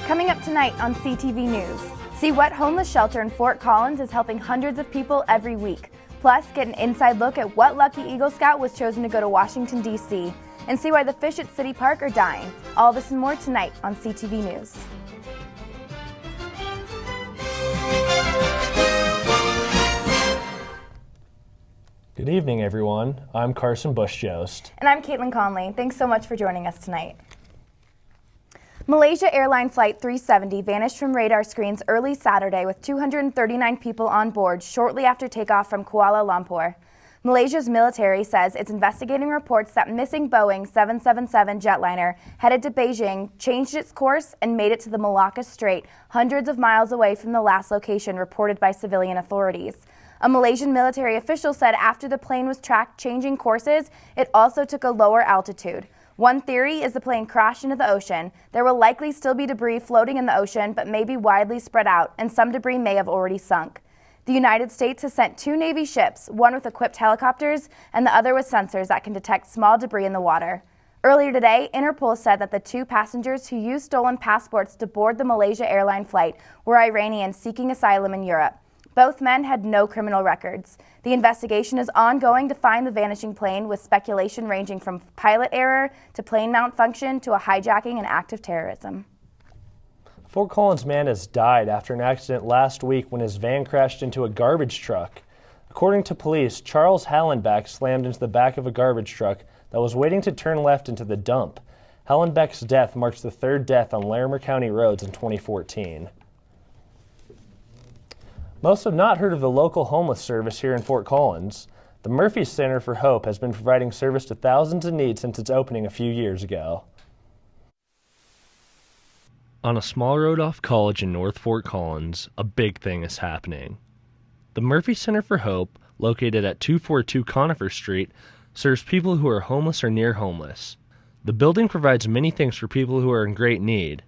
Coming up tonight on CTV News, see what homeless shelter in Fort Collins is helping hundreds of people every week. Plus, get an inside look at what lucky Eagle Scout was chosen to go to Washington, D.C. and see why the fish at City Park are dying. All this and more tonight on CTV News. Good evening, everyone. I'm Carson Bush-Jost. And I'm Caitlin Conley. Thanks so much for joining us tonight. Malaysia Airline Flight 370 vanished from radar screens early Saturday with 239 people on board shortly after takeoff from Kuala Lumpur. Malaysia's military says it's investigating reports that missing Boeing 777 jetliner headed to Beijing changed its course and made it to the Malacca Strait, hundreds of miles away from the last location reported by civilian authorities. A Malaysian military official said after the plane was tracked changing courses, it also took a lower altitude. One theory is the plane crashed into the ocean. There will likely still be debris floating in the ocean, but may be widely spread out, and some debris may have already sunk. The United States has sent 2 Navy ships, one with equipped helicopters and the other with sensors that can detect small debris in the water. Earlier today, Interpol said that the 2 passengers who used stolen passports to board the Malaysia airline flight were Iranians seeking asylum in Europe. Both men had no criminal records. The investigation is ongoing to find the vanishing plane, with speculation ranging from pilot error to plane malfunction to a hijacking and act of terrorism. A Fort Collins man has died after an accident last week when his van crashed into a garbage truck. According to police, Charles Hallenbeck slammed into the back of a garbage truck that was waiting to turn left into the dump. Hallenbeck's death marks the 3rd death on Larimer County roads in 2014. Most have not heard of the local homeless service here in Fort Collins. The Murphy Center for Hope has been providing service to thousands in need since its opening a few years ago. On a small road off College in North Fort Collins, a big thing is happening. The Murphy Center for Hope, located at 242 Conifer Street, serves people who are homeless or near homeless. The building provides many things for people who are in great need.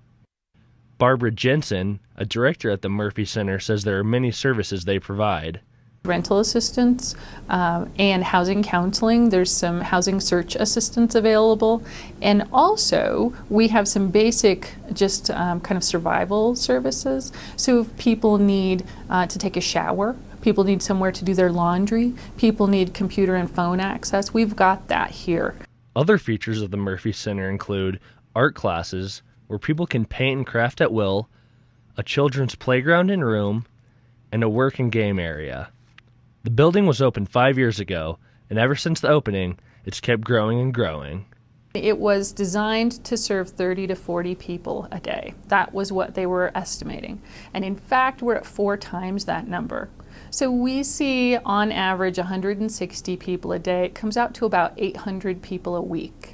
Barbara Jensen, a director at the Murphy Center, says there are many services they provide. Rental assistance and housing counseling. There's some housing search assistance available. And also, we have some basic just kind of survival services. So if people need to take a shower, people need somewhere to do their laundry, people need computer and phone access, we've got that here. Other features of the Murphy Center include art classes, where people can paint and craft at will, a children's playground and room, and a work and game area. The building was opened 5 years ago, and ever since the opening, it's kept growing and growing. It was designed to serve 30 to 40 people a day. That was what they were estimating. And in fact, we're at 4 times that number. So we see on average 160 people a day. It comes out to about 800 people a week.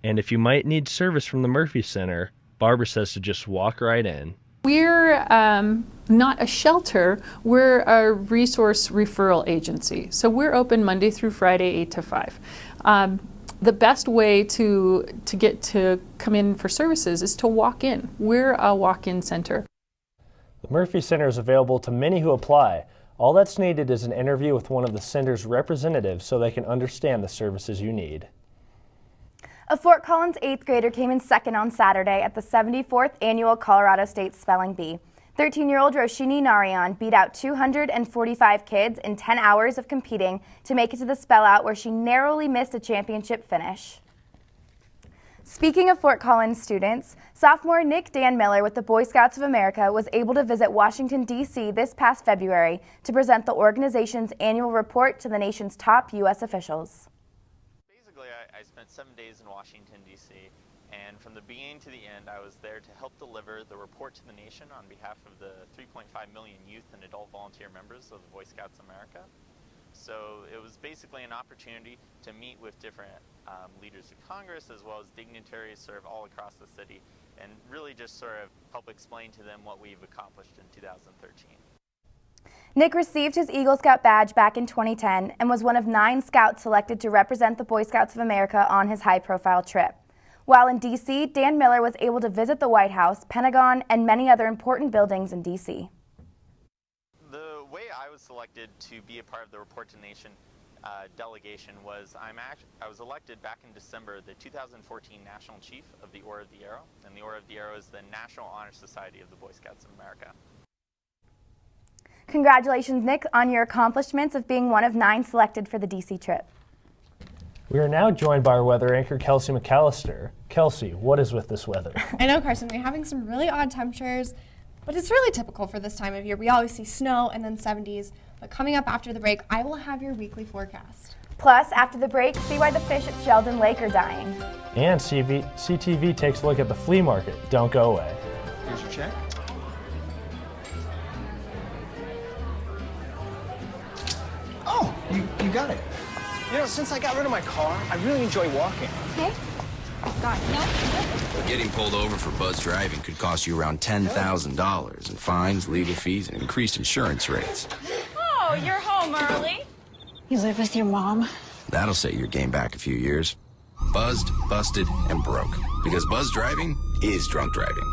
And if you might need service from the Murphy Center, Barbara says to just walk right in. We're not a shelter, we're a resource referral agency. So we're open Monday through Friday, 8 to 5. The best way to get to come in for services is to walk in. We're a walk-in center. The Murphy Center is available to many who apply. All that's needed is an interview with one of the center's representatives so they can understand the services you need. A Fort Collins 8th grader came in second on Saturday at the 74th Annual Colorado State Spelling Bee. 13-year-old Roshini Narayan beat out 245 kids in 10 hours of competing to make it to the spell-out, where she narrowly missed a championship finish. Speaking of Fort Collins students, sophomore Nick Dan Miller with the Boy Scouts of America was able to visit Washington, D.C. this past February to present the organization's annual report to the nation's top U.S. officials. I spent 7 days in Washington, D.C., and from the beginning to the end, I was there to help deliver the report to the nation on behalf of the 3.5 million youth and adult volunteer members of the Boy Scouts of America. So it was basically an opportunity to meet with different leaders of Congress as well as dignitaries sort of all across the city, and really just sort of help explain to them what we've accomplished in 2013. Nick received his Eagle Scout badge back in 2010 and was one of 9 scouts selected to represent the Boy Scouts of America on his high-profile trip. While in D.C., Dan Miller was able to visit the White House, Pentagon, and many other important buildings in D.C. The way I was selected to be a part of the Report to the Nation delegation was I was elected back in December the 2014 National Chief of the Order of the Arrow, and the Order of the Arrow is the National Honor Society of the Boy Scouts of America. Congratulations, Nick, on your accomplishments of being one of 9 selected for the DC trip. We are now joined by our weather anchor, Kelsey McAllister. Kelsey, what is with this weather? I know, Carson, we're having some really odd temperatures, but it's really typical for this time of year. We always see snow and then 70s, but coming up after the break, I will have your weekly forecast. Plus, after the break, see why the fish at Sheldon Lake are dying. And CTV takes a look at the flea market. Don't go away. Here's your check. Oh, you got it. You know, since I got rid of my car, I really enjoy walking. Okay. Got it. No. Getting pulled over for buzz driving could cost you around $10,000 in fines, legal fees, and increased insurance rates. Oh, you're home early. You live with your mom? That'll set your game back a few years. Buzzed, busted, and broke. Because buzz driving is drunk driving.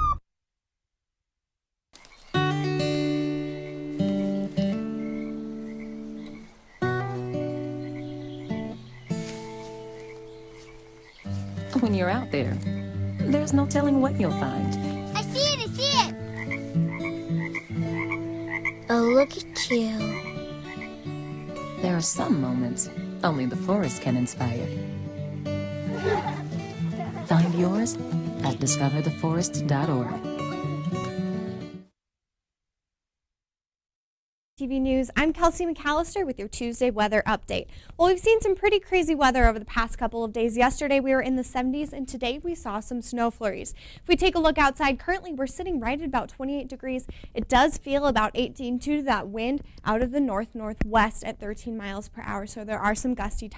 When you're out there, there's no telling what you'll find. I see it, I see it! Oh, look at you. There are some moments only the forest can inspire. Find yours at discovertheforest.org. TV News, I'm Kelsey McAllister with your Tuesday weather update. Well, we've seen some pretty crazy weather over the past couple of days. Yesterday we were in the 70s and today we saw some snow flurries. If we take a look outside, currently we're sitting right at about 28 degrees. It does feel about 18 due to that wind out of the northwest at 13 miles per hour, so there are some gusty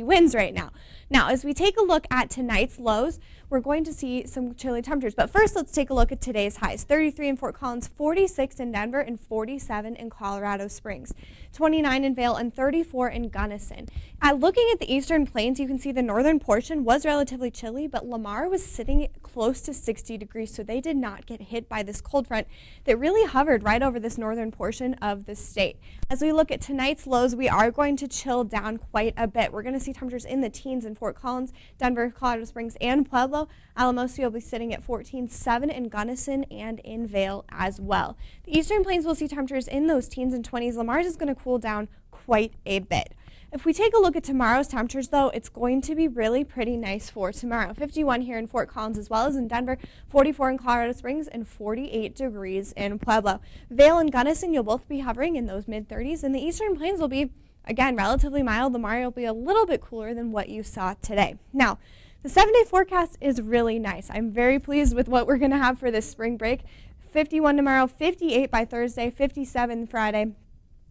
winds right now. Now, as we take a look at tonight's lows, we're going to see some chilly temperatures. But first, let's take a look at today's highs. 33 in Fort Collins, 46 in Denver, and 47 in Colorado Springs, 29 in Vail, and 34 in Gunnison. Looking at the eastern plains, you can see the northern portion was relatively chilly, but Lamar was sitting close to 60 degrees, so they did not get hit by this cold front that really hovered right over this northern portion of the state. As we look at tonight's lows, we are going to chill down quite a bit. We're going to see temperatures in the teens in Fort Collins, Denver, Colorado Springs, and Pueblo. Alamosa will be sitting at 14.7 in Gunnison and in Vail as well. The eastern plains will see temperatures in those teens and 20s. Lamar's is going to cool down quite a bit. If we take a look at tomorrow's temperatures, though, it's going to be really pretty nice for tomorrow. 51 here in Fort Collins as well as in Denver, 44 in Colorado Springs, and 48 degrees in Pueblo. Vail and Gunnison, you'll both be hovering in those mid-30s, and the eastern plains will be, again, relatively mild. Lamar will be a little bit cooler than what you saw today. Now, the 7-day forecast is really nice. I'm very pleased with what we're going to have for this spring break. 51 tomorrow, 58 by Thursday, 57 Friday.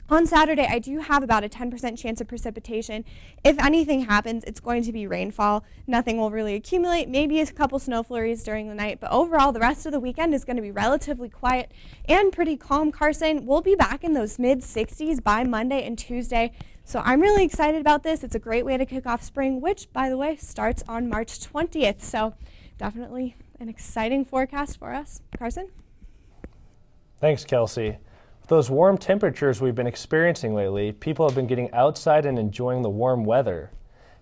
On Saturday, I do have about a 10% chance of precipitation. If anything happens, it's going to be rainfall. Nothing will really accumulate, maybe a couple snow flurries during the night, but overall, the rest of the weekend is going to be relatively quiet and pretty calm. Carson, we'll be back in those mid-60s by Monday and Tuesday, so I'm really excited about this. It's a great way to kick off spring, which, by the way, starts on March 20th, so definitely an exciting forecast for us. Carson? Thanks, Kelsey. With those warm temperatures we've been experiencing lately, people have been getting outside and enjoying the warm weather.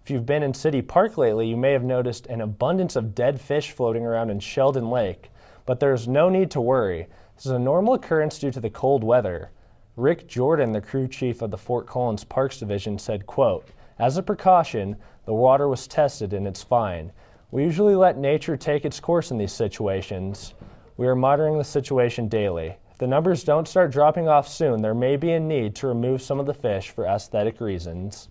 If you've been in City Park lately, you may have noticed an abundance of dead fish floating around in Sheldon Lake, but there's no need to worry. This is a normal occurrence due to the cold weather. Rick Jordan, the crew chief of the Fort Collins Parks Division, said, quote, "As a precaution, the water was tested and it's fine. We usually let nature take its course in these situations. We are monitoring the situation daily. If the numbers don't start dropping off soon, there may be a need to remove some of the fish for aesthetic reasons."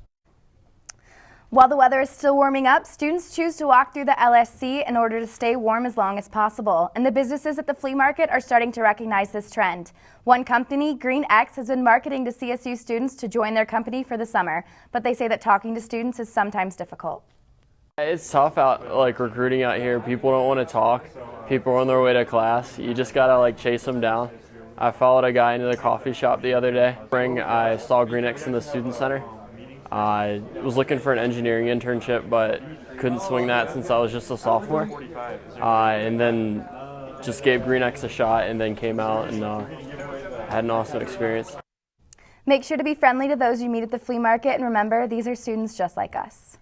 While the weather is still warming up, students choose to walk through the LSC in order to stay warm as long as possible, and the businesses at the flea market are starting to recognize this trend. One company, Green X, has been marketing to CSU students to join their company for the summer, but they say that talking to students is sometimes difficult. It's tough out, recruiting out here. People don't want to talk. People are on their way to class. You just gotta chase them down. I followed a guy into the coffee shop the other day. I saw Green X in the student center. I was looking for an engineering internship, but couldn't swing that since I was just a sophomore. And then just gave Green X a shot and then came out and had an awesome experience. Make sure to be friendly to those you meet at the flea market, and remember, these are students just like us.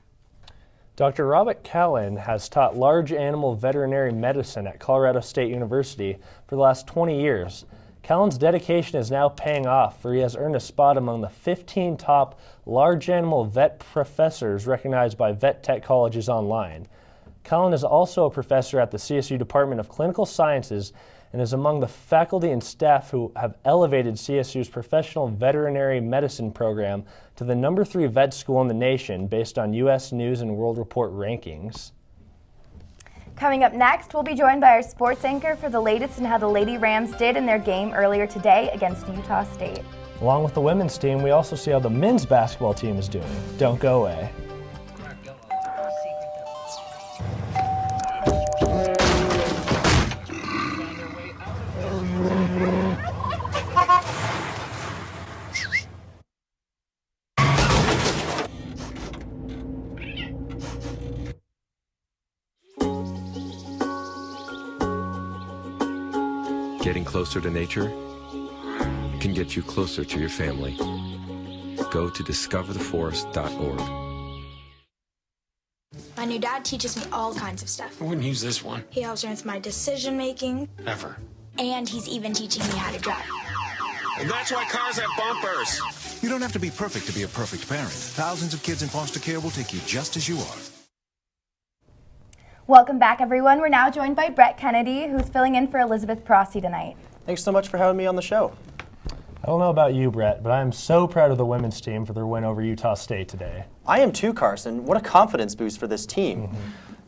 Dr. Robert Callan has taught large animal veterinary medicine at Colorado State University for the last 20 years. Callan's dedication is now paying off, for he has earned a spot among the 15 top large animal vet professors recognized by vet tech colleges online. Callan is also a professor at the CSU Department of Clinical Sciences and is among the faculty and staff who have elevated CSU's professional veterinary medicine program to the number 3 vet school in the nation based on U.S. News and World Report rankings. Coming up next, we'll be joined by our sports anchor for the latest in how the Lady Rams did in their game earlier today against Utah State. Along with the women's team, we also see how the men's basketball team is doing. Don't go away. Getting closer to nature can get you closer to your family. Go to discovertheforest.org. My new dad teaches me all kinds of stuff. I wouldn't use this one. He helps me with my decision making. Ever. And he's even teaching me how to drive. And that's why cars have bumpers. You don't have to be perfect to be a perfect parent. Thousands of kids in foster care will take you just as you are. Welcome back, everyone. We're now joined by Brett Kennedy, who's filling in for Elizabeth Prosty tonight. Thanks so much for having me on the show. I don't know about you, Brett, but I am so proud of the women's team for their win over Utah State today. I am too, Carson. What a confidence boost for this team.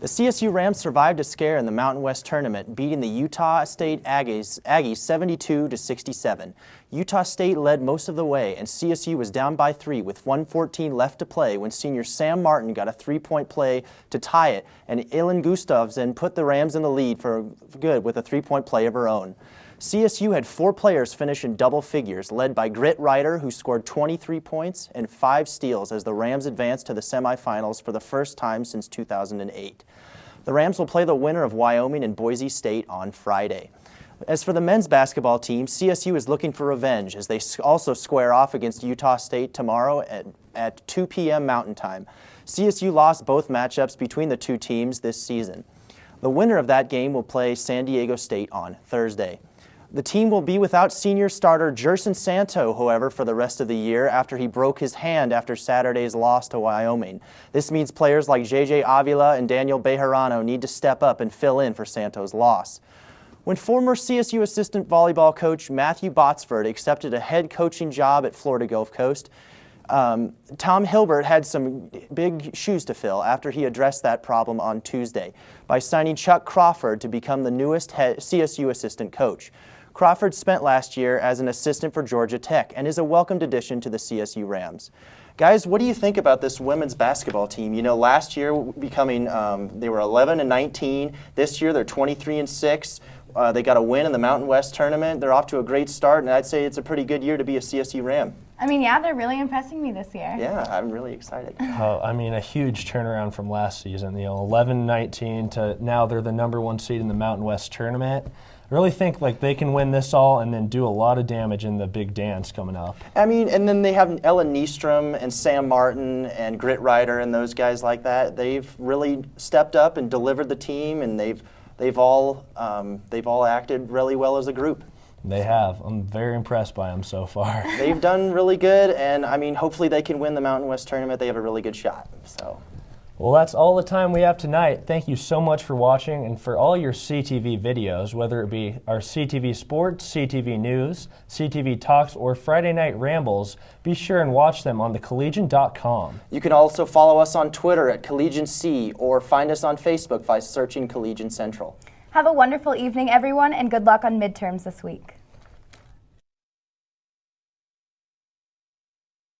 The CSU Rams survived a scare in the Mountain West tournament, beating the Utah State Aggies 72-67. Utah State led most of the way, and CSU was down by 3 with 1:14 left to play when senior Sam Martin got a 3-point play to tie it, and Ilan Gustavsen put the Rams in the lead for good with a 3-point play of her own. CSU had 4 players finish in double figures, led by Grit Ryder, who scored 23 points and 5 steals as the Rams advanced to the semifinals for the first time since 2008. The Rams will play the winner of Wyoming and Boise State on Friday. As for the men's basketball team, CSU is looking for revenge as they also square off against Utah State tomorrow at 2 p.m. Mountain Time. CSU lost both matchups between the two teams this season. The winner of that game will play San Diego State on Thursday. The team will be without senior starter Jerson Santo, however, for the rest of the year after he broke his hand after Saturday's loss to Wyoming. This means players like J.J. Avila and Daniel Bejarano need to step up and fill in for Santo's loss. When former CSU assistant volleyball coach Matthew Botsford accepted a head coaching job at Florida Gulf Coast, Tom Hilbert had some big shoes to fill after he addressed that problem on Tuesday by signing Chuck Crawford to become the newest CSU assistant coach. Crawford spent last year as an assistant for Georgia Tech and is a welcomed addition to the CSU Rams. Guys, what do you think about this women's basketball team? You know, last year they were 11-19. This year they're 23-6. They got a win in the Mountain West tournament. They're off to a great start, and I'd say it's a pretty good year to be a CSU Ram. I mean, yeah, they're really impressing me this year. Yeah, I'm really excited. I mean, a huge turnaround from last season. 11-19 to now they're the #1 seed in the Mountain West tournament. I really think like they can win this all and then do a lot of damage in the big dance coming up. I mean, and then they have Ellen Nystrom and Sam Martin and Grit Ryder and those guys like that. They've really stepped up and delivered the team, and they've all acted really well as a group. They have. I'm very impressed by them so far. They've done really good, and I mean, hopefully they can win the Mountain West tournament. They have a really good shot. So. Well, that's all the time we have tonight. Thank you so much for watching and for all your CTV videos, whether it be our CTV Sports, CTV News, CTV Talks, or Friday Night Rambles. Be sure and watch them on thecollegian.com. You can also follow us on Twitter at CollegianC or find us on Facebook by searching Collegian Central. Have a wonderful evening, everyone, and good luck on midterms this week.